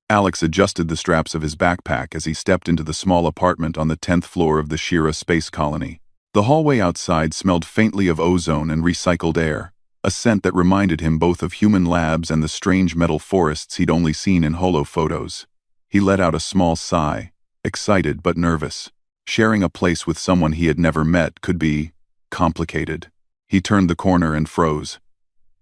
Alex adjusted the straps of his backpack as he stepped into the small apartment on the 10th floor of the Shira space colony. The hallway outside smelled faintly of ozone and recycled air, a scent that reminded him both of human labs and the strange metal forests he'd only seen in holo photos. He let out a small sigh, excited but nervous. Sharing a place with someone he had never met could be complicated. He turned the corner and froze.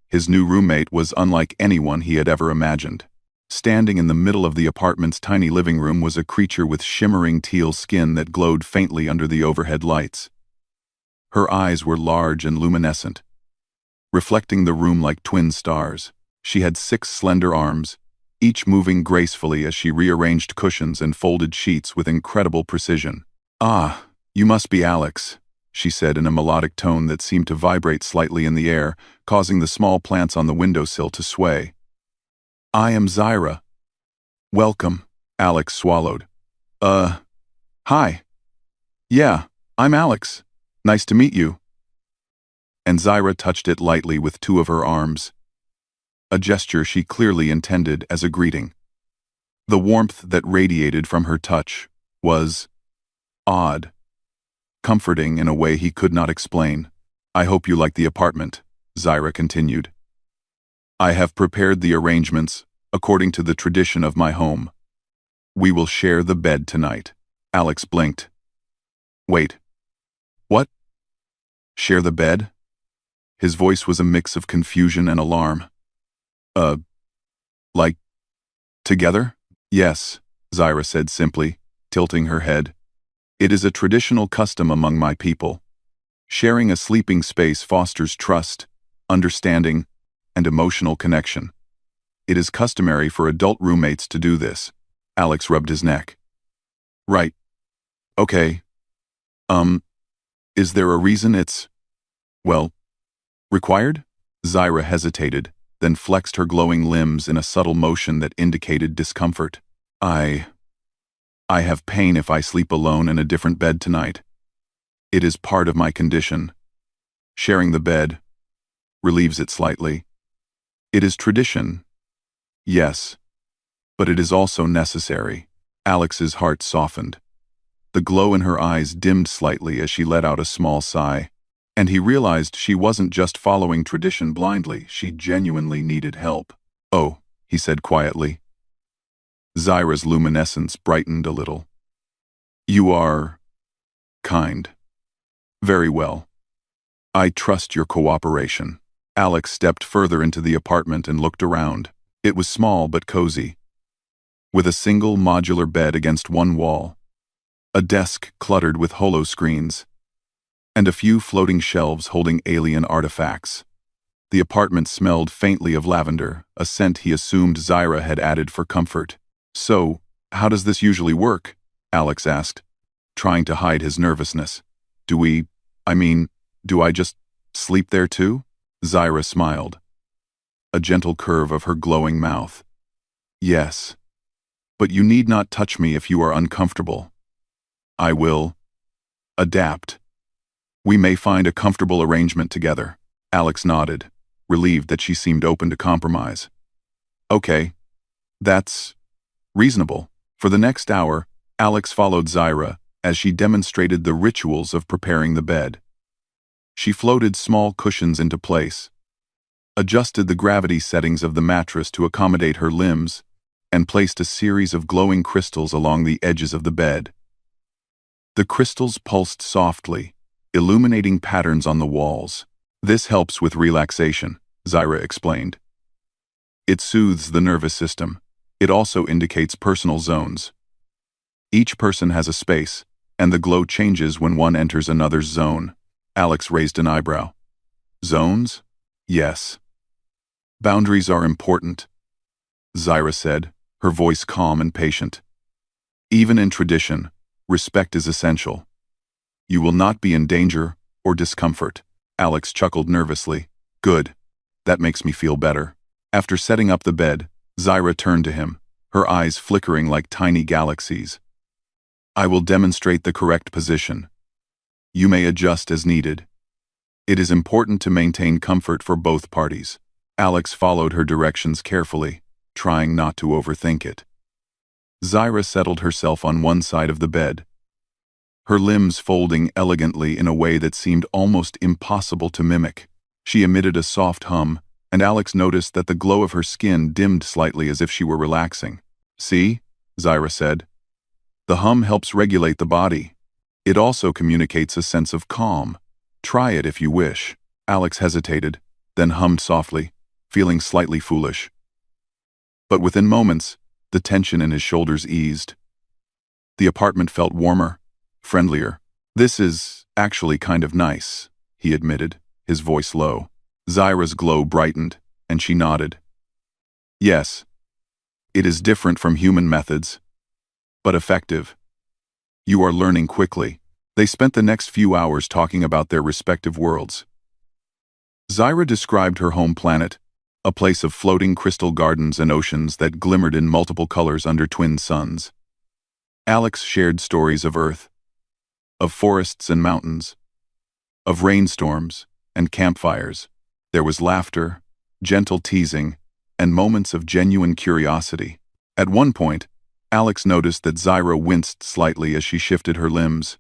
His new roommate was unlike anyone he had ever imagined. Standing in the middle of the apartment's tiny living room was a creature with shimmering teal skin that glowed faintly under the overhead lights. Her eyes were large and luminescent, reflecting the room like twin stars. She had 6 slender arms, each moving gracefully as she rearranged cushions and folded sheets with incredible precision. "Ah, you must be Alex," she said in a melodic tone that seemed to vibrate slightly in the air, causing the small plants on the windowsill to sway. "I am Zyra." "Welcome," Alex swallowed. Hi. "Yeah, I'm Alex. Nice to meet you." And Zyra touched it lightly with 2 of her arms, a gesture she clearly intended as a greeting. The warmth that radiated from her touch was odd, comforting in a way he could not explain. "I hope you like the apartment," Zyra continued. "I have prepared the arrangements according to the tradition of my home. We will share the bed tonight." Alex blinked. "Wait. What? Share the bed?" His voice was a mix of confusion and alarm. Like, together?" "Yes," Zyra said simply, tilting her head. "It is a traditional custom among my people. Sharing a sleeping space fosters trust, understanding, and emotional connection. It is customary for adult roommates to do this." Alex rubbed his neck. "Right. Okay. Is there a reason it's, well, required?" Zyra hesitated, then flexed her glowing limbs in a subtle motion that indicated discomfort. I have pain if I sleep alone in a different bed tonight. It is part of my condition. Sharing the bed relieves it slightly. It is tradition, yes, but it is also necessary." Alex's heart softened. The glow in her eyes dimmed slightly as she let out a small sigh, and he realized she wasn't just following tradition blindly, she genuinely needed help. "Oh," he said quietly. Zyra's luminescence brightened a little. "You are kind. Very well. I trust your cooperation." Alex stepped further into the apartment and looked around. It was small but cozy, with a single modular bed against one wall, a desk cluttered with holo screens, and a few floating shelves holding alien artifacts. The apartment smelled faintly of lavender, a scent he assumed Zyra had added for comfort. "So, how does this usually work?" Alex asked, trying to hide his nervousness. Do I just sleep there too?" Zyra smiled, a gentle curve of her glowing mouth. "Yes, but you need not touch me if you are uncomfortable. I will adapt. We may find a comfortable arrangement together." Alex nodded, relieved that she seemed open to compromise. "Okay, that's reasonable." For the next hour, Alex followed Zyra as she demonstrated the rituals of preparing the bed. She floated small cushions into place, adjusted the gravity settings of the mattress to accommodate her limbs, and placed a series of glowing crystals along the edges of the bed. The crystals pulsed softly, illuminating patterns on the walls. "This helps with relaxation," Zyra explained. "It soothes the nervous system. It also indicates personal zones. Each person has a space, and the glow changes when one enters another's zone." Alex raised an eyebrow. "Zones? Yes. Boundaries are important," Zyra said, her voice calm and patient. "Even in tradition, respect is essential. You will not be in danger or discomfort." Alex chuckled nervously. "Good. That makes me feel better." After setting up the bed, Zyra turned to him, her eyes flickering like tiny galaxies. "I will demonstrate the correct position. You may adjust as needed. It is important to maintain comfort for both parties." Alex followed her directions carefully, trying not to overthink it. Zyra settled herself on one side of the bed, her limbs folding elegantly in a way that seemed almost impossible to mimic. She emitted a soft hum, and Alex noticed that the glow of her skin dimmed slightly as if she were relaxing. "See?" Zyra said. "The hum helps regulate the body. It also communicates a sense of calm. Try it if you wish." Alex hesitated, then hummed softly, feeling slightly foolish. But within moments, the tension in his shoulders eased. The apartment felt warmer, friendlier. "This is actually kind of nice," he admitted, his voice low. Zyra's glow brightened, and she nodded. "Yes, it is different from human methods, but effective. You are learning quickly." They spent the next few hours talking about their respective worlds. Zyra described her home planet, a place of floating crystal gardens and oceans that glimmered in multiple colors under twin suns. Alex shared stories of Earth, of forests and mountains, of rainstorms and campfires. There was laughter, gentle teasing, and moments of genuine curiosity. At one point, Alex noticed that Zyra winced slightly as she shifted her limbs.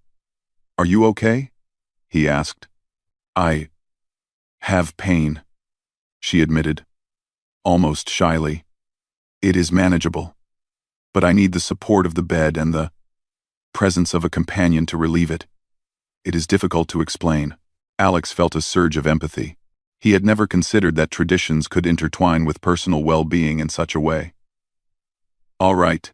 "Are you okay?" he asked. "I have pain," she admitted, almost shyly. "It is manageable, but I need the support of the bed and the presence of a companion to relieve it. It is difficult to explain." Alex felt a surge of empathy. He had never considered that traditions could intertwine with personal well-being in such a way. "All right,"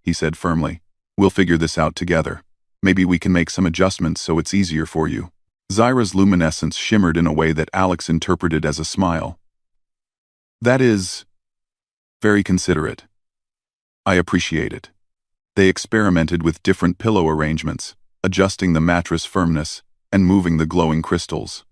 he said firmly. "We'll figure this out together. Maybe we can make some adjustments so it's easier for you." Zyra's luminescence shimmered in a way that Alex interpreted as a smile. "That is very considerate. I appreciate it." They experimented with different pillow arrangements, adjusting the mattress firmness and moving the glowing crystals.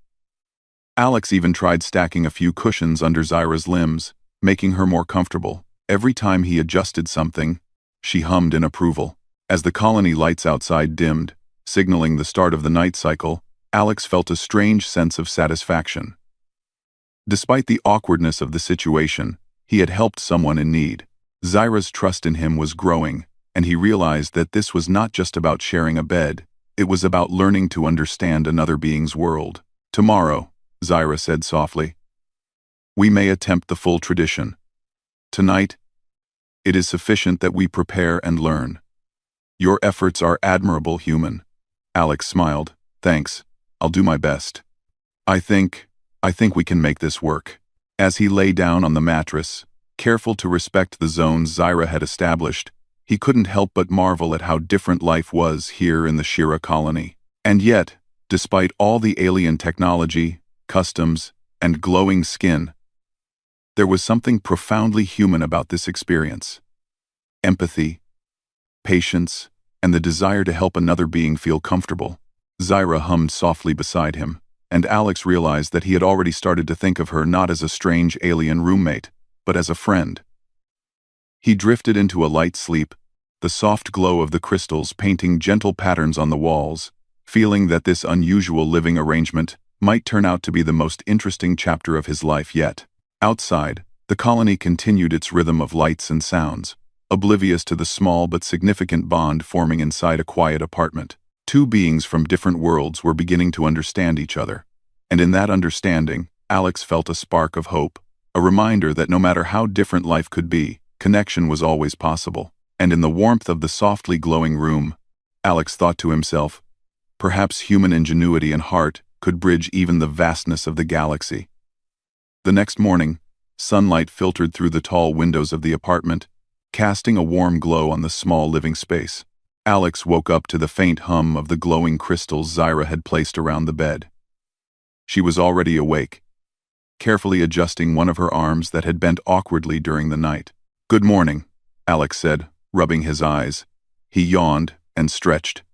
Alex even tried stacking a few cushions under Zyra's limbs, making her more comfortable. Every time he adjusted something, she hummed in approval. As the colony lights outside dimmed, signaling the start of the night cycle, Alex felt a strange sense of satisfaction. Despite the awkwardness of the situation, he had helped someone in need. Zyra's trust in him was growing, and he realized that this was not just about sharing a bed, it was about learning to understand another being's world. "Tomorrow," Zyra said softly, "we may attempt the full tradition. Tonight, it is sufficient that we prepare and learn." "Your efforts are admirable, human." Alex smiled. "Thanks. I'll do my best. I think we can make this work." As he lay down on the mattress, careful to respect the zones Zyra had established, he couldn't help but marvel at how different life was here in the Shira colony. And yet, despite all the alien technology, customs, and glowing skin, there was something profoundly human about this experience. Empathy, patience, and the desire to help another being feel comfortable. Zyra hummed softly beside him, and Alex realized that he had already started to think of her not as a strange alien roommate, but as a friend. He drifted into a light sleep, the soft glow of the crystals painting gentle patterns on the walls, feeling that this unusual living arrangement might turn out to be the most interesting chapter of his life yet. Outside, the colony continued its rhythm of lights and sounds, oblivious to the small but significant bond forming inside a quiet apartment. Two beings from different worlds were beginning to understand each other, and in that understanding, Alex felt a spark of hope, a reminder that no matter how different life could be, connection was always possible. And in the warmth of the softly glowing room, Alex thought to himself, perhaps human ingenuity and heart could bridge even the vastness of the galaxy. The next morning, sunlight filtered through the tall windows of the apartment, casting a warm glow on the small living space. Alex woke up to the faint hum of the glowing crystals Zyra had placed around the bed. She was already awake, carefully adjusting one of her arms that had bent awkwardly during the night. "Good morning," Alex said, rubbing his eyes. He yawned and stretched.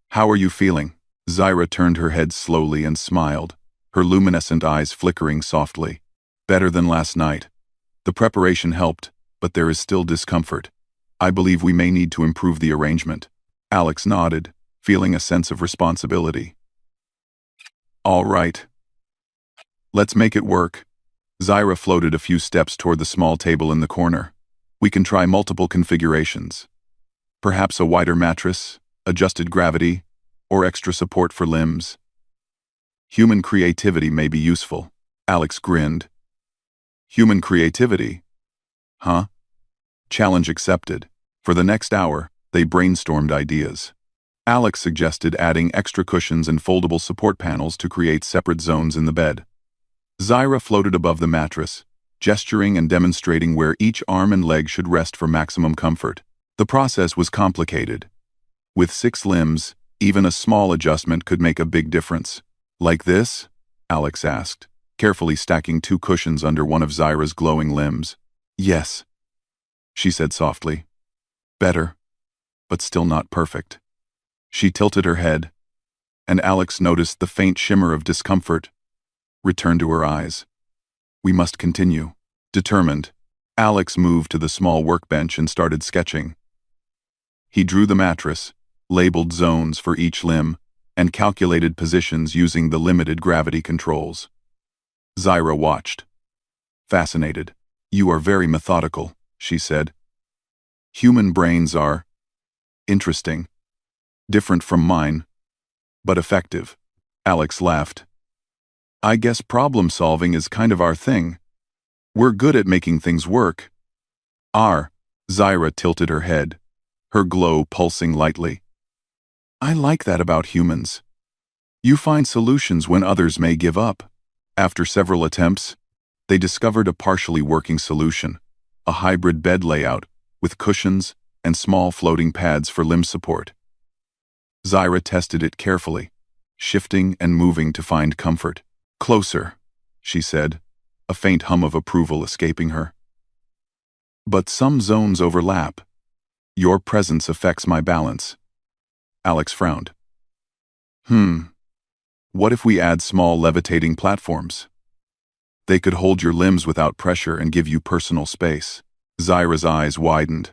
"How are you feeling?" Zyra turned her head slowly and smiled, her luminescent eyes flickering softly. "Better than last night. The preparation helped, but there is still discomfort. I believe we may need to improve the arrangement." Alex nodded, feeling a sense of responsibility. "All right. Let's make it work." Zyra floated a few steps toward the small table in the corner. "We can try multiple configurations. Perhaps a wider mattress, adjusted gravity, or extra support for limbs. Human creativity may be useful. Alex grinned. Human creativity? Huh? Challenge accepted. For the next hour, they brainstormed ideas. Alex suggested adding extra cushions and foldable support panels to create separate zones in the bed. Zyra floated above the mattress, gesturing and demonstrating where each arm and leg should rest for maximum comfort. The process was complicated. With 6 limbs, even a small adjustment could make a big difference. Like this? Alex asked, carefully stacking 2 cushions under one of Zyra's glowing limbs. Yes, she said softly. Better, but still not perfect. She tilted her head, and Alex noticed the faint shimmer of discomfort return to her eyes. We must continue. Determined, Alex moved to the small workbench and started sketching. He drew the mattress, labeled zones for each limb, and calculated positions using the limited gravity controls. Zyra watched. Fascinated. You are very methodical, she said. Human brains are interesting. Different from mine, but effective. Alex laughed. I guess problem solving is kind of our thing. We're good at making things work. Zyra tilted her head, her glow pulsing lightly. I like that about humans. You find solutions when others may give up. After several attempts, they discovered a partially working solution, a hybrid bed layout with cushions and small floating pads for limb support. Zyra tested it carefully, shifting and moving to find comfort. Closer, she said, a faint hum of approval escaping her. But some zones overlap. Your presence affects my balance. Alex frowned. What if we add small levitating platforms? They could hold your limbs without pressure and give you personal space. Zyra's eyes widened.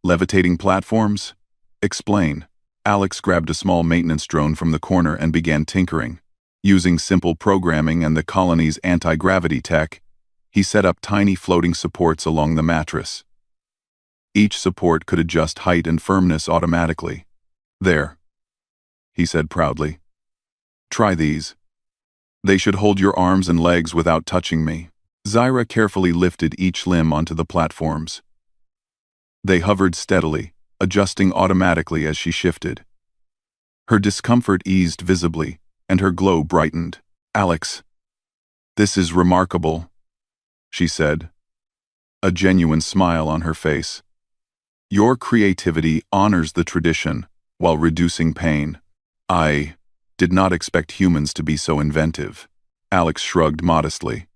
Levitating platforms? Explain. Alex grabbed a small maintenance drone from the corner and began tinkering. Using simple programming and the colony's anti-gravity tech, he set up tiny floating supports along the mattress. Each support could adjust height and firmness automatically. There, he said proudly. Try these. They should hold your arms and legs without touching me. Zyra carefully lifted each limb onto the platforms. They hovered steadily, adjusting automatically as she shifted. Her discomfort eased visibly, and her glow brightened. Alex, this is remarkable, she said, a genuine smile on her face. Your creativity honors the tradition while reducing pain. I did not expect humans to be so inventive. Alex shrugged modestly.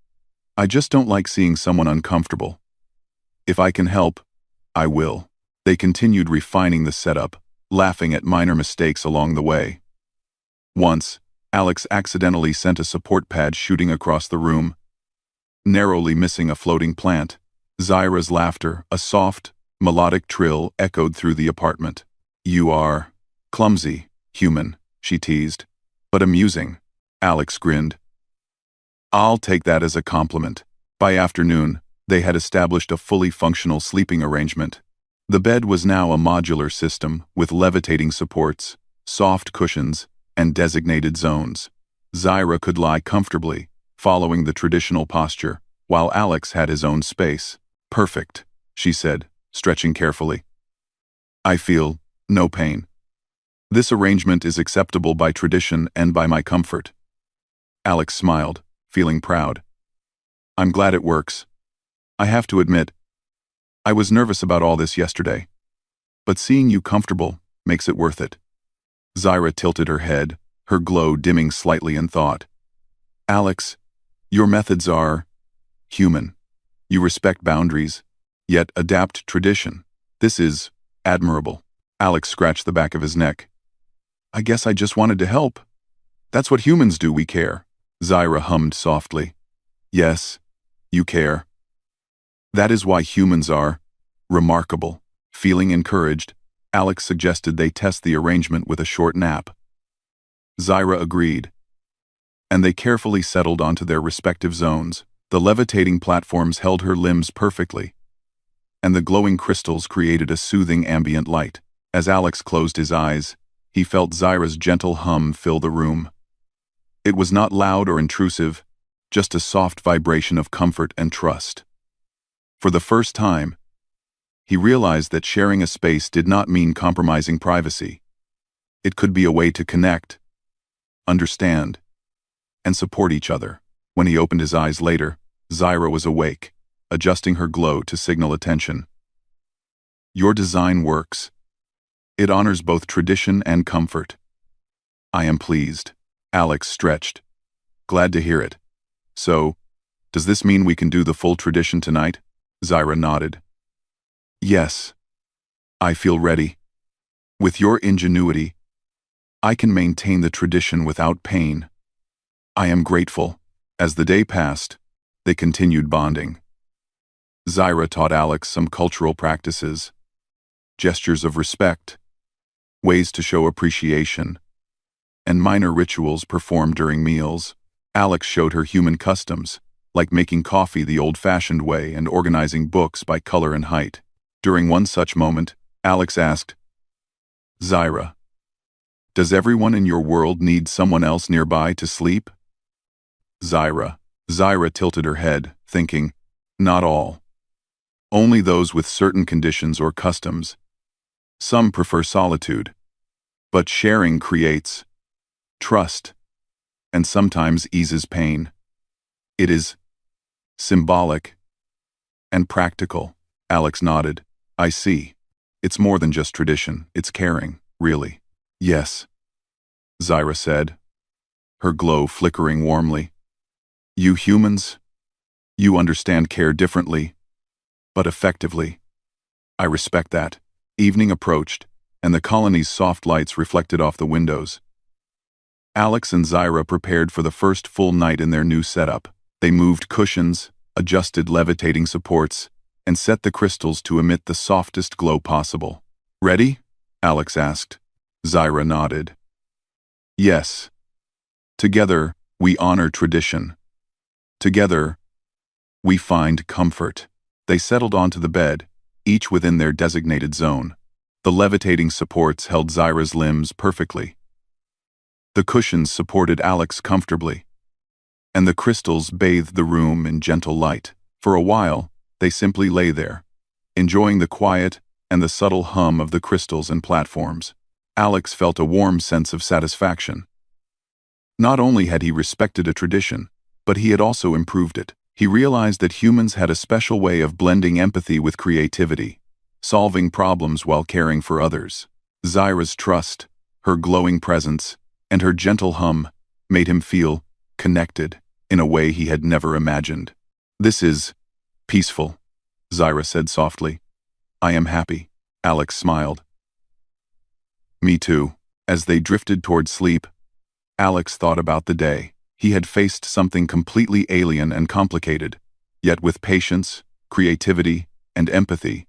I just don't like seeing someone uncomfortable. If I can help, I will. They continued refining the setup, laughing at minor mistakes along the way. Once, Alex accidentally sent a support pad shooting across the room, narrowly missing a floating plant. Zyra's laughter, a soft, melodic trill, echoed through the apartment. You are clumsy, human, she teased, but amusing. Alex grinned. I'll take that as a compliment. By afternoon, they had established a fully functional sleeping arrangement. The bed was now a modular system with levitating supports, soft cushions, and designated zones. Zyra could lie comfortably, following the traditional posture, while Alex had his own space. Perfect, she said, stretching carefully. I feel no pain. This arrangement is acceptable by tradition and by my comfort. Alex smiled, feeling proud. I'm glad it works. I have to admit, I was nervous about all this yesterday, but seeing you comfortable makes it worth it. Zyra tilted her head, her glow dimming slightly in thought. Alex, your methods are human. You respect boundaries, yet adapt tradition. This is admirable. Alex scratched the back of his neck. I guess I just wanted to help. That's what humans do, we care. Zyra hummed softly. Yes, you care. That is why humans are remarkable. Feeling encouraged, Alex suggested they test the arrangement with a short nap. Zyra agreed, and they carefully settled onto their respective zones. The levitating platforms held her limbs perfectly, and the glowing crystals created a soothing ambient light. As Alex closed his eyes, he felt Zyra's gentle hum fill the room. It was not loud or intrusive, just a soft vibration of comfort and trust. For the first time, he realized that sharing a space did not mean compromising privacy. It could be a way to connect, understand, and support each other. When he opened his eyes later, Zyra was awake, adjusting her glow to signal attention. "Your design works. It honors both tradition and comfort." "I am pleased." Alex stretched. "Glad to hear it. So, does this mean we can do the full tradition tonight?" Zyra nodded. "Yes. I feel ready. With your ingenuity, I can maintain the tradition without pain." "I am grateful." As the day passed, they continued bonding. Zyra taught Alex some cultural practices, gestures of respect, ways to show appreciation, and minor rituals performed during meals. Alex showed her human customs, like making coffee the old-fashioned way and organizing books by color and height. During one such moment, Alex asked, "Zyra, does everyone in your world need someone else nearby to sleep?" Zyra tilted her head, thinking, "Not all. Only those with certain conditions or customs. Some prefer solitude. But sharing creates trust, and sometimes eases pain. It is symbolic and practical." Alex nodded. "I see. It's more than just tradition, it's caring, really." "Yes," Zyra said, her glow flickering warmly. "You humans, you understand care differently, but effectively. I respect that." Evening approached, and the colony's soft lights reflected off the windows. Alex and Zyra prepared for the first full night in their new setup. They moved cushions, adjusted levitating supports, and set the crystals to emit the softest glow possible. "Ready?" Alex asked. Zyra nodded. "Yes. Together, we honor tradition. Together, we find comfort." They settled onto the bed, each within their designated zone. The levitating supports held Zyra's limbs perfectly. The cushions supported Alex comfortably, and the crystals bathed the room in gentle light. For a while, they simply lay there, enjoying the quiet and the subtle hum of the crystals and platforms. Alex felt a warm sense of satisfaction. Not only had he respected a tradition, but he had also improved it. He realized that humans had a special way of blending empathy with creativity, solving problems while caring for others. Zyra's trust, her glowing presence, and her gentle hum made him feel connected in a way he had never imagined. "This is peaceful," Zyra said softly. "I am happy." Alex smiled. "Me too." As they drifted toward sleep, Alex thought about the day. He had faced something completely alien and complicated, yet with patience, creativity, and empathy,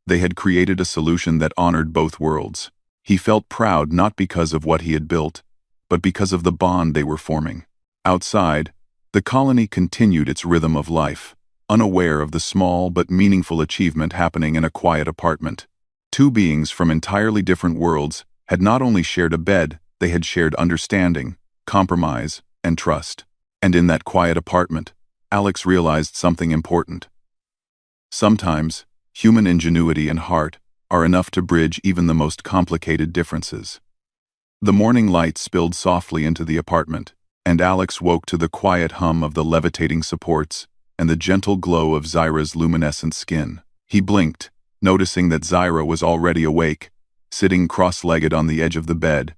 they had created a solution that honored both worlds. He felt proud not because of what he had built, but because of the bond they were forming. Outside, the colony continued its rhythm of life, unaware of the small but meaningful achievement happening in a quiet apartment. Two beings from entirely different worlds had not only shared a bed, they had shared understanding, compromise, and trust. And in that quiet apartment, Alex realized something important. Sometimes, human ingenuity and heart are enough to bridge even the most complicated differences. The morning light spilled softly into the apartment, and Alex woke to the quiet hum of the levitating supports and the gentle glow of Zyra's luminescent skin. He blinked, noticing that Zyra was already awake, sitting cross-legged on the edge of the bed,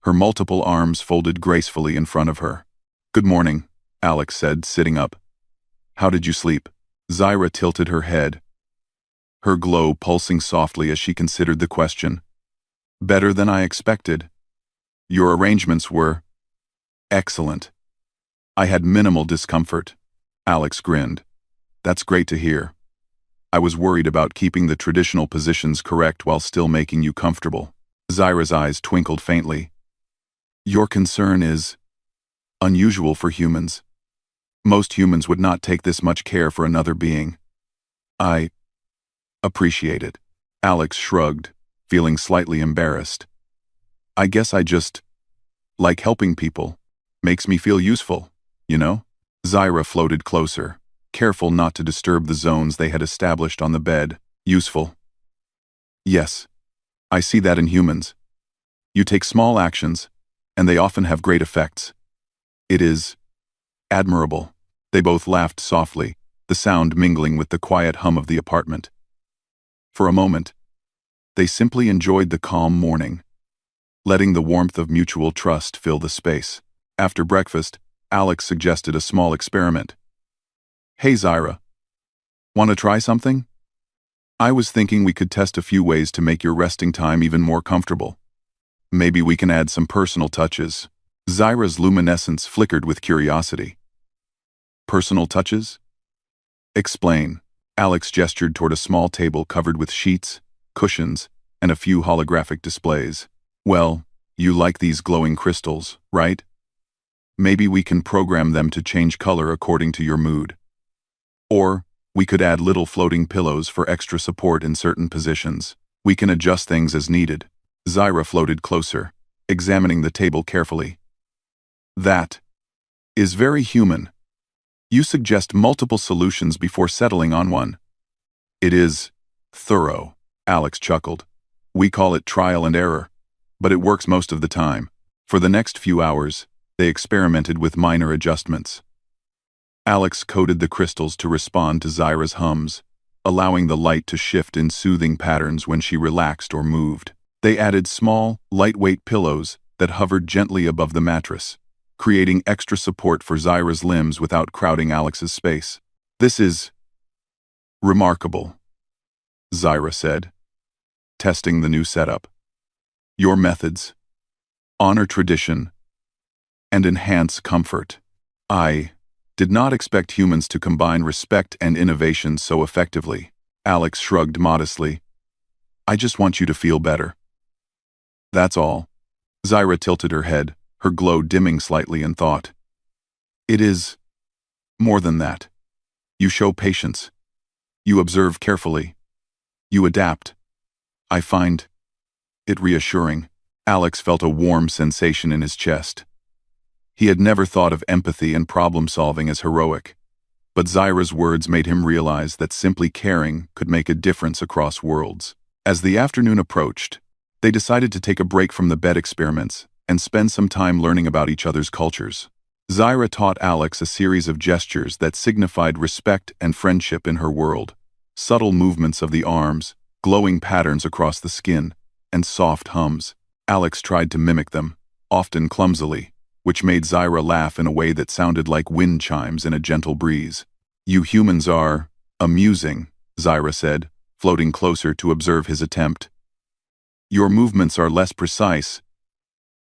her multiple arms folded gracefully in front of her. "Good morning," Alex said, sitting up. "How did you sleep?" Zyra tilted her head, her glow pulsing softly as she considered the question. "Better than I expected. Your arrangements were excellent. I had minimal discomfort." Alex grinned. "That's great to hear. I was worried about keeping the traditional positions correct while still making you comfortable." Zyra's eyes twinkled faintly. "Your concern is unusual for humans. Most humans would not take this much care for another being. I appreciate it." Alex shrugged. feeling slightly embarrassed. I guess I just like helping people. Makes me feel useful, you know? Zyra floated closer, careful not to disturb the zones they had established on the bed. Useful. Yes, I see that in humans. You take small actions, and they often have great effects. It is admirable. They both laughed softly, the sound mingling with the quiet hum of the apartment. For a moment, they simply enjoyed the calm morning, letting the warmth of mutual trust fill the space. After breakfast, Alex suggested a small experiment. Hey Zyra, want to try something? I was thinking we could test a few ways to make your resting time even more comfortable. Maybe we can add some personal touches. Zyra's luminescence flickered with curiosity. Personal touches? Explain. Alex gestured toward a small table covered with sheets, cushions, and a few holographic displays. Well, you like these glowing crystals, right? Maybe we can program them to change color according to your mood. Or, we could add little floating pillows for extra support in certain positions. We can adjust things as needed. Zyra floated closer, examining the table carefully. That is very human. You suggest multiple solutions before settling on one. It is thorough, Alex chuckled. We call it trial and error, but it works most of the time. For the next few hours, they experimented with minor adjustments. Alex coded the crystals to respond to Zyra's hums, allowing the light to shift in soothing patterns when she relaxed or moved. They added small, lightweight pillows that hovered gently above the mattress, creating extra support for Zyra's limbs without crowding Alex's space. This is remarkable, Zyra said, testing the new setup. Your methods honor tradition and enhance comfort. I did not expect humans to combine respect and innovation so effectively. Alex shrugged modestly. I just want you to feel better. That's all. Zyra tilted her head, her glow dimming slightly in thought. It is more than that. You show patience. You observe carefully. You adapt. I find it reassuring. Alex felt a warm sensation in his chest. He had never thought of empathy and problem-solving as heroic, but Zyra's words made him realize that simply caring could make a difference across worlds. As the afternoon approached, they decided to take a break from the bed experiments and spend some time learning about each other's cultures. Zyra taught Alex a series of gestures that signified respect and friendship in her world. Subtle movements of the arms, glowing patterns across the skin, and soft hums. Alex tried to mimic them, often clumsily, which made Zyra laugh in a way that sounded like wind chimes in a gentle breeze. You humans are amusing, Zyra said, floating closer to observe his attempt. Your movements are less precise,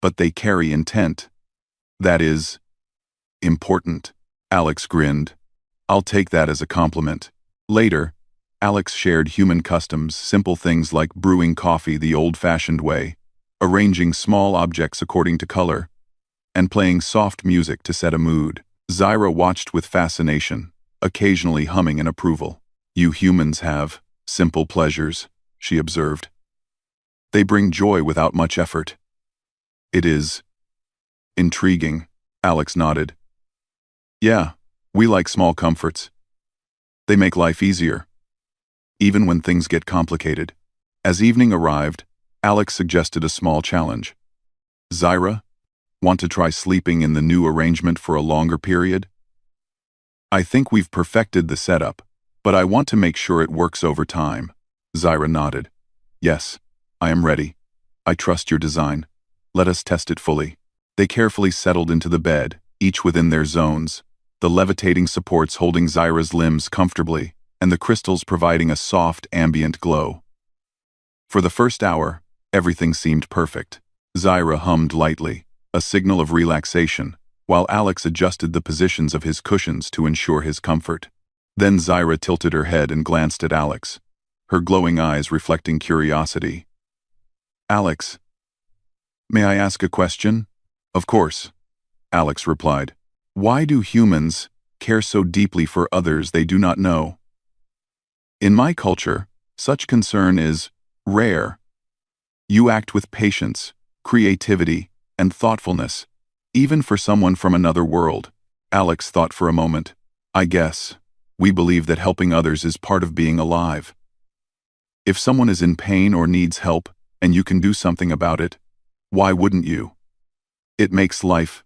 but they carry intent. That is important. Alex grinned. I'll take that as a compliment. Later, Alex shared human customs, simple things like brewing coffee the old-fashioned way, arranging small objects according to color, and playing soft music to set a mood. Zyra watched with fascination, occasionally humming in approval. You humans have simple pleasures, she observed. They bring joy without much effort. It is intriguing, Alex nodded. Yeah, we like small comforts. They make life easier, even when things get complicated. As evening arrived, Alex suggested a small challenge. Zyra, want to try sleeping in the new arrangement for a longer period? I think we've perfected the setup, but I want to make sure it works over time. Zyra nodded. Yes, I am ready. I trust your design. Let us test it fully. They carefully settled into the bed, each within their zones, the levitating supports holding Zyra's limbs comfortably, and the crystals providing a soft, ambient glow. For the first hour, everything seemed perfect. Zyra hummed lightly, a signal of relaxation, while Alex adjusted the positions of his cushions to ensure his comfort. Then Zyra tilted her head and glanced at Alex, her glowing eyes reflecting curiosity. Alex, may I ask a question? Of course, Alex replied. Why do humans care so deeply for others they do not know? In my culture, such concern is rare. You act with patience, creativity, and thoughtfulness, even for someone from another world. Alex thought for a moment. I guess. We believe that helping others is part of being alive. If someone is in pain or needs help, and you can do something about it, why wouldn't you? It makes life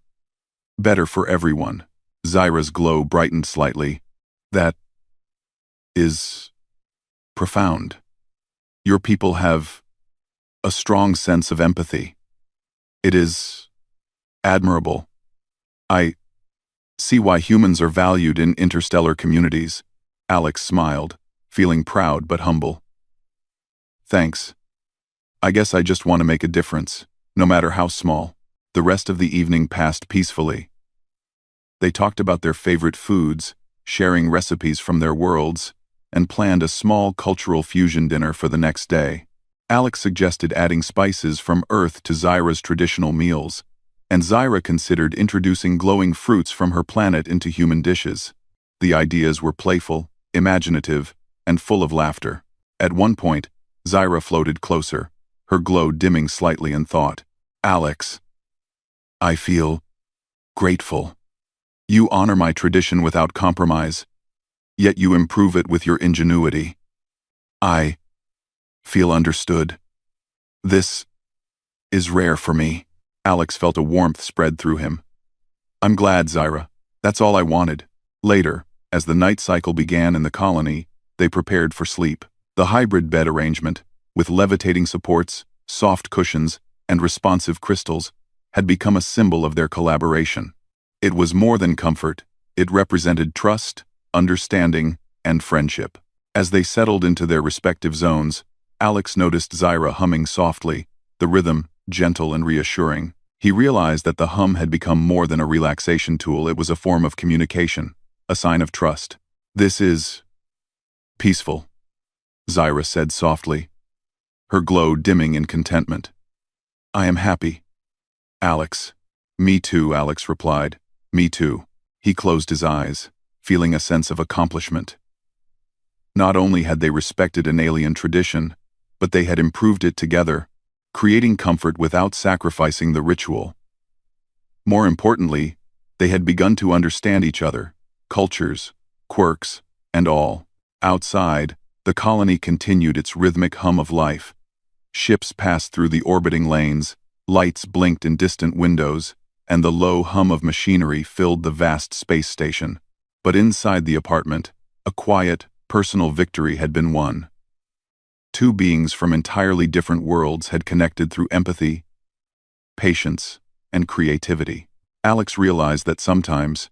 better for everyone. Zyra's glow brightened slightly. That is profound. Your people have a strong sense of empathy. It is admirable. I see why humans are valued in interstellar communities. Alex smiled, feeling proud but humble. Thanks. I guess I just want to make a difference, no matter how small. The rest of the evening passed peacefully. They talked about their favorite foods, sharing recipes from their worlds, and planned a small cultural fusion dinner for the next day. Alex suggested adding spices from Earth to Zyra's traditional meals, and Zyra considered introducing glowing fruits from her planet into human dishes. The ideas were playful, imaginative, and full of laughter. At one point, Zyra floated closer, her glow dimming slightly in thought. Alex, I feel grateful. You honor my tradition without compromise, yet you improve it with your ingenuity. I feel understood. This is rare for me. Alex felt a warmth spread through him. I'm glad, Zyra. That's all I wanted. Later, as the night cycle began in the colony, they prepared for sleep. The hybrid bed arrangement, with levitating supports, soft cushions, and responsive crystals, had become a symbol of their collaboration. It was more than comfort. It represented trust, understanding, and friendship. As they settled into their respective zones, Alex noticed Zyra humming softly, the rhythm gentle and reassuring. He realized that the hum had become more than a relaxation tool. It was a form of communication, a sign of trust. This is peaceful, Zyra said softly, her glow dimming in contentment. I am happy. Alex. Me too, Alex replied. Me too. He closed his eyes, feeling a sense of accomplishment. Not only had they respected an alien tradition, but they had improved it together, creating comfort without sacrificing the ritual. More importantly, they had begun to understand each other, cultures, quirks, and all. Outside, the colony continued its rhythmic hum of life. Ships passed through the orbiting lanes, lights blinked in distant windows, and the low hum of machinery filled the vast space station. But inside the apartment, a quiet, personal victory had been won. Two beings from entirely different worlds had connected through empathy, patience, and creativity. Alex realized that sometimes,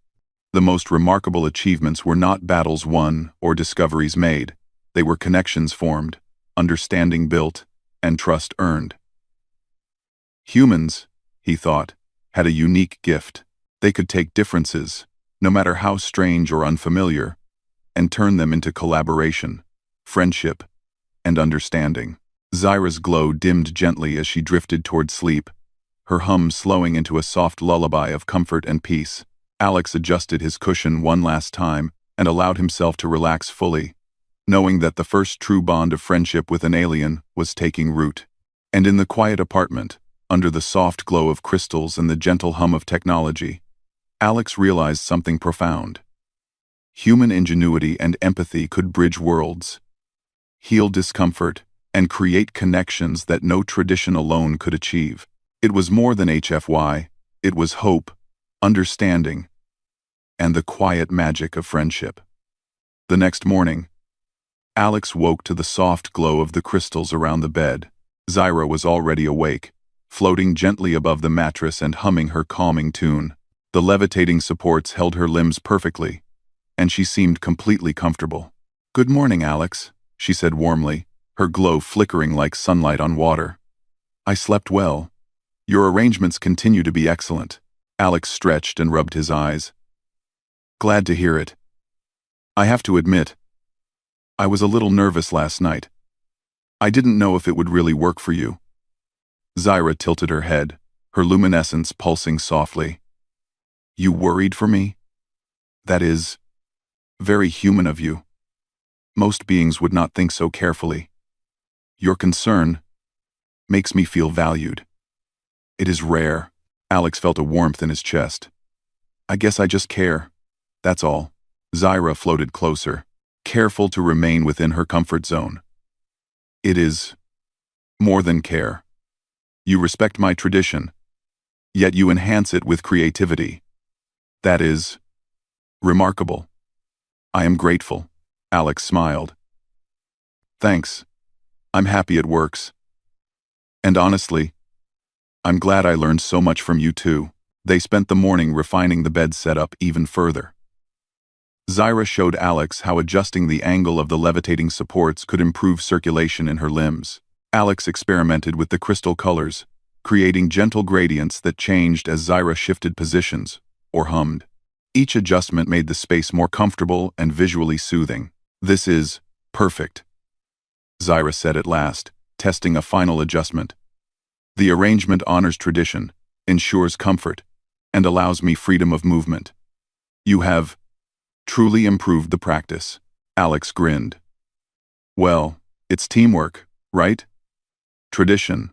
the most remarkable achievements were not battles won or discoveries made. They were connections formed, understanding built, and trust earned. Humans, he thought, had a unique gift. They could take differences, no matter how strange or unfamiliar, and turn them into collaboration, friendship, and understanding. Zyra's glow dimmed gently as she drifted toward sleep, her hum slowing into a soft lullaby of comfort and peace. Alex adjusted his cushion one last time and allowed himself to relax fully, knowing that the first true bond of friendship with an alien was taking root. And in the quiet apartment, under the soft glow of crystals and the gentle hum of technology, Alex realized something profound. Human ingenuity and empathy could bridge worlds, heal discomfort, and create connections that no tradition alone could achieve. It was more than HFY, it was hope, understanding, and the quiet magic of friendship. The next morning, Alex woke to the soft glow of the crystals around the bed. Zyra was already awake, floating gently above the mattress and humming her calming tune. The levitating supports held her limbs perfectly, and she seemed completely comfortable. Good morning, Alex, she said warmly, her glow flickering like sunlight on water. I slept well. Your arrangements continue to be excellent. Alex stretched and rubbed his eyes. Glad to hear it. I have to admit, I was a little nervous last night. I didn't know if it would really work for you. Zyra tilted her head, her luminescence pulsing softly. You worried for me? That is very human of you. Most beings would not think so carefully. Your concern makes me feel valued. It is rare. Alex felt a warmth in his chest. I guess I just care. That's all. Zyra floated closer, careful to remain within her comfort zone. It is more than care. You respect my tradition, yet you enhance it with creativity. That is remarkable. I am grateful. Alex smiled. Thanks. I'm happy it works. And honestly, I'm glad I learned so much from you too. They spent the morning refining the bed setup even further. Zyra showed Alex how adjusting the angle of the levitating supports could improve circulation in her limbs. Alex experimented with the crystal colors, creating gentle gradients that changed as Zyra shifted positions, or hummed. Each adjustment made the space more comfortable and visually soothing. This is perfect, Zyra said at last, testing a final adjustment. The arrangement honors tradition, ensures comfort, and allows me freedom of movement. You have truly improved the practice. Alex grinned. Well, it's teamwork, right? Tradition,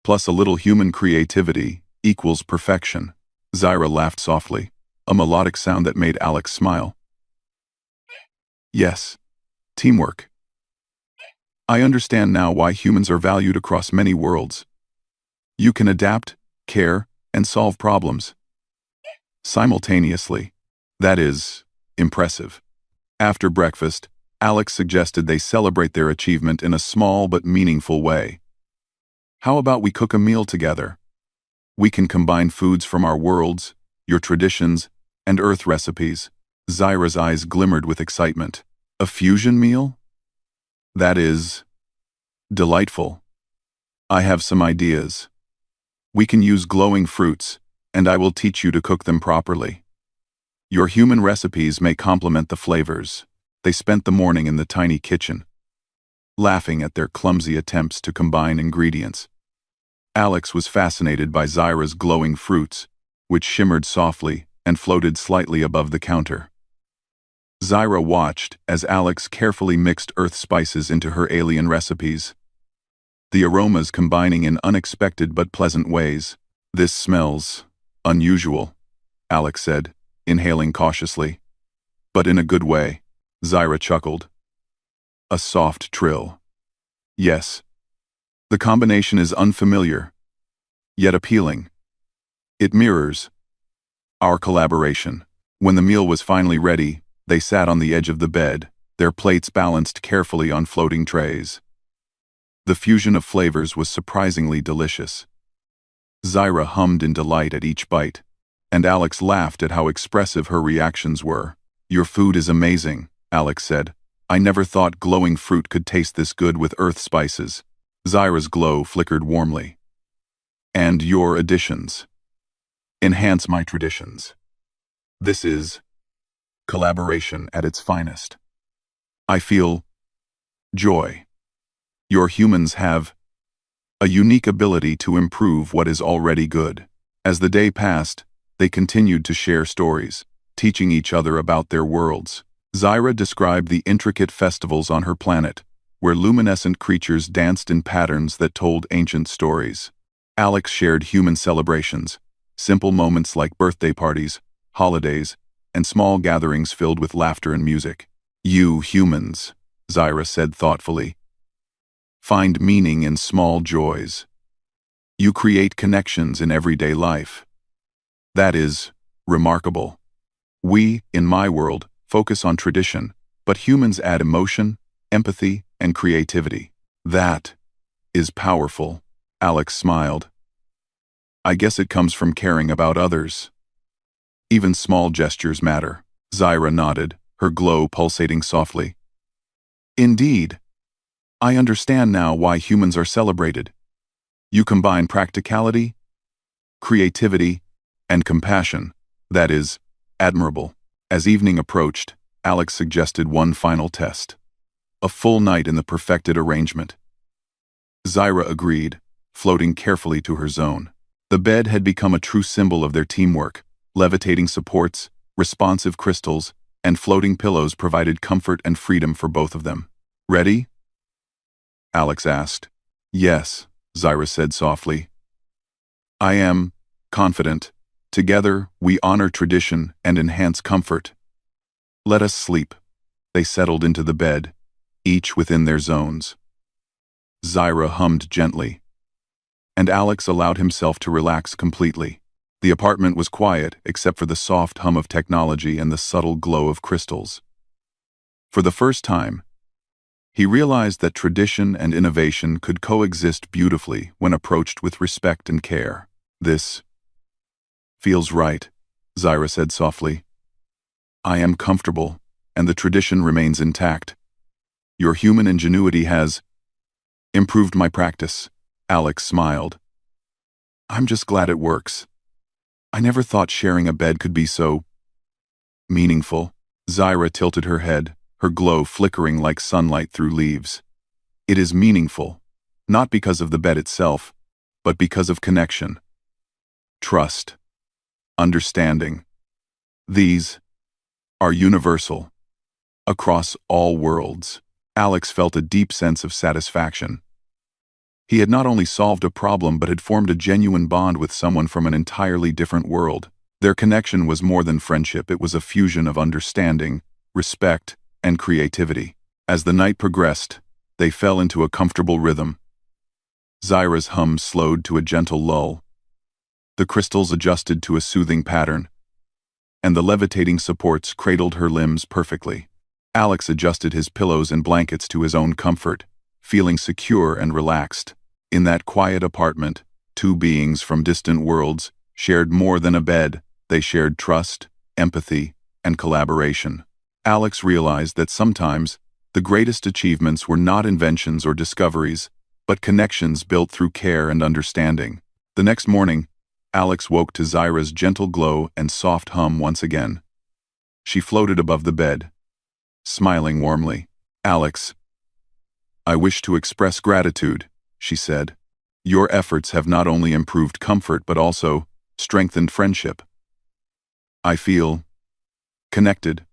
plus a little human creativity, equals perfection. Zyra laughed softly, a melodic sound that made Alex smile. Yes, teamwork. I understand now why humans are valued across many worlds. You can adapt, care, and solve problems simultaneously. That is impressive. After breakfast, Alex suggested they celebrate their achievement in a small but meaningful way. How about we cook a meal together? We can combine foods from our worlds, your traditions, and Earth recipes. Zyra's eyes glimmered with excitement. A fusion meal? That is delightful. I have some ideas. We can use glowing fruits, and I will teach you to cook them properly. Your human recipes may complement the flavors. They spent the morning in the tiny kitchen, laughing at their clumsy attempts to combine ingredients. Alex was fascinated by Zyra's glowing fruits, which shimmered softly and floated slightly above the counter. Zyra watched as Alex carefully mixed earth spices into her alien recipes, the aromas combining in unexpected but pleasant ways. This smells unusual, Alex said, inhaling cautiously. But in a good way, Zyra chuckled. A soft trill. Yes. The combination is unfamiliar, yet appealing. It mirrors our collaboration. When the meal was finally ready, they sat on the edge of the bed, their plates balanced carefully on floating trays. The fusion of flavors was surprisingly delicious. Zyra hummed in delight at each bite, and Alex laughed at how expressive her reactions were. Your food is amazing, Alex said. I never thought glowing fruit could taste this good with earth spices. Zyra's glow flickered warmly. And your additions enhance my traditions. This is collaboration at its finest. I feel joy. Your humans have a unique ability to improve what is already good. As the day passed, they continued to share stories, teaching each other about their worlds. Zyra described the intricate festivals on her planet, where luminescent creatures danced in patterns that told ancient stories. Alex shared human celebrations, simple moments like birthday parties, holidays, and small gatherings filled with laughter and music. You humans, Zyra said thoughtfully, find meaning in small joys. You create connections in everyday life. That is remarkable. We, in my world, focus on tradition, but humans add emotion, empathy, and creativity. That is powerful. Alex smiled. I guess it comes from caring about others. Even small gestures matter. Zyra nodded, her glow pulsating softly. Indeed. I understand now why humans are celebrated. You combine practicality, creativity, and compassion. That is admirable. As evening approached, Alex suggested one final test. A full night in the perfected arrangement. Zyra agreed, floating carefully to her zone. The bed had become a true symbol of their teamwork. Levitating supports, responsive crystals, and floating pillows provided comfort and freedom for both of them. Ready? Alex asked. Yes, Zyra said softly. I am confident. Together, we honor tradition and enhance comfort. Let us sleep. They settled into the bed, each within their zones. Zyra hummed gently, and Alex allowed himself to relax completely. The apartment was quiet except for the soft hum of technology and the subtle glow of crystals. For the first time, he realized that tradition and innovation could coexist beautifully when approached with respect and care. This feels right, Zyra said softly. I am comfortable, and the tradition remains intact. Your human ingenuity has improved my practice, Alex smiled. I'm just glad it works. I never thought sharing a bed could be so meaningful. Zyra tilted her head, her glow flickering like sunlight through leaves. It is meaningful, not because of the bed itself, but because of connection, trust, understanding. These are universal, across all worlds. Alex felt a deep sense of satisfaction. He had not only solved a problem but had formed a genuine bond with someone from an entirely different world. Their connection was more than friendship, it was a fusion of understanding, respect, and creativity. As the night progressed, they fell into a comfortable rhythm. Zyra's hum slowed to a gentle lull. The crystals adjusted to a soothing pattern, and the levitating supports cradled her limbs perfectly. Alex adjusted his pillows and blankets to his own comfort, feeling secure and relaxed. In that quiet apartment, two beings from distant worlds shared more than a bed. They shared trust, empathy, and collaboration. Alex realized that sometimes the greatest achievements were not inventions or discoveries, but connections built through care and understanding. The next morning, Alex woke to Zyra's gentle glow and soft hum once again. She floated above the bed, smiling warmly. Alex, I wish to express gratitude, she said. Your efforts have not only improved comfort but also strengthened friendship. I feel connected,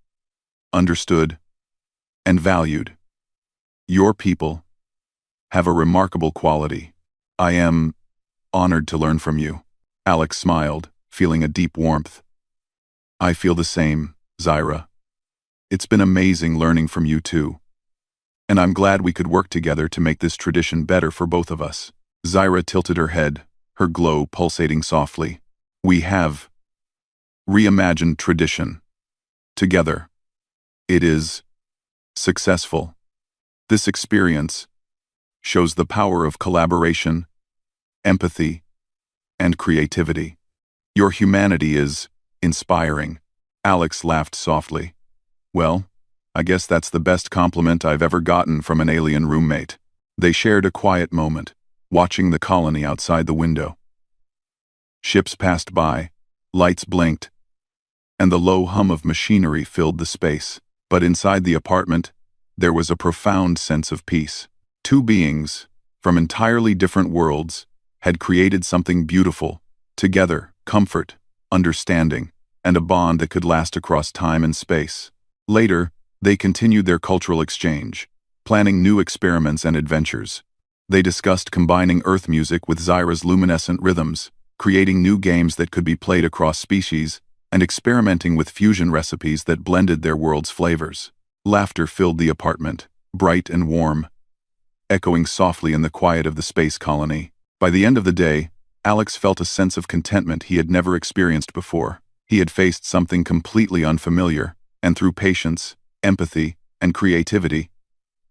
understood, and valued. Your people have a remarkable quality. I am honored to learn from you. Alex smiled, feeling a deep warmth. I feel the same, Zyra. It's been amazing learning from you too. And I'm glad we could work together to make this tradition better for both of us. Zyra tilted her head, her glow pulsating softly. We have reimagined tradition. Together. It is successful. This experience shows the power of collaboration, empathy, and creativity. Your humanity is inspiring. Alex laughed softly. Well, I guess that's the best compliment I've ever gotten from an alien roommate. They shared a quiet moment, watching the colony outside the window. Ships passed by, lights blinked, and the low hum of machinery filled the space. But inside the apartment, there was a profound sense of peace. Two beings, from entirely different worlds, had created something beautiful. Together, comfort, understanding, and a bond that could last across time and space. Later, they continued their cultural exchange, planning new experiments and adventures. They discussed combining Earth music with Zyra's luminescent rhythms, creating new games that could be played across species, and experimenting with fusion recipes that blended their world's flavors. Laughter filled the apartment, bright and warm, echoing softly in the quiet of the space colony. By the end of the day, Alex felt a sense of contentment he had never experienced before. He had faced something completely unfamiliar, and through patience, empathy, and creativity,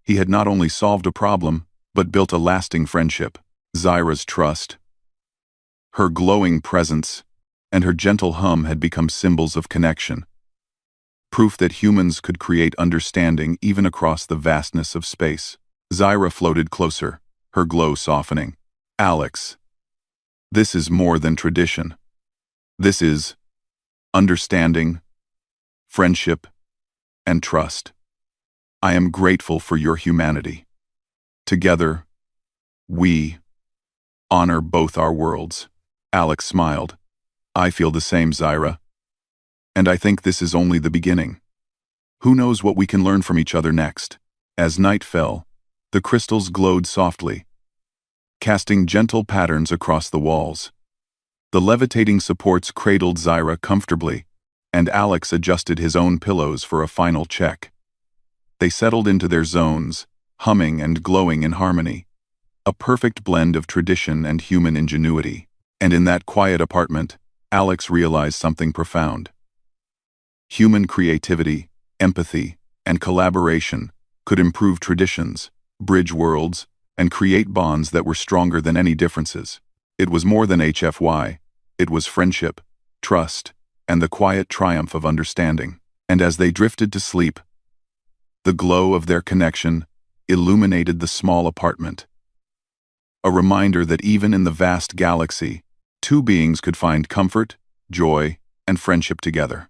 he had not only solved a problem, but built a lasting friendship. Zyra's trust, her glowing presence, and her gentle hum had become symbols of connection. Proof that humans could create understanding even across the vastness of space. Zyra floated closer, her glow softening. Alex, this is more than tradition. This is understanding, friendship, and trust. I am grateful for your humanity. Together, we honor both our worlds. Alex smiled. I feel the same, Zyra. And I think this is only the beginning. Who knows what we can learn from each other next? As night fell, the crystals glowed softly, casting gentle patterns across the walls. The levitating supports cradled Zyra comfortably, and Alex adjusted his own pillows for a final check. They settled into their zones, humming and glowing in harmony, a perfect blend of tradition and human ingenuity. And in that quiet apartment, Alex realized something profound. Human creativity, empathy, and collaboration could improve traditions, bridge worlds, and create bonds that were stronger than any differences. It was more than HFY. It was friendship, trust, and the quiet triumph of understanding. And as they drifted to sleep, the glow of their connection illuminated the small apartment. A reminder that even in the vast galaxy, two beings could find comfort, joy, and friendship together.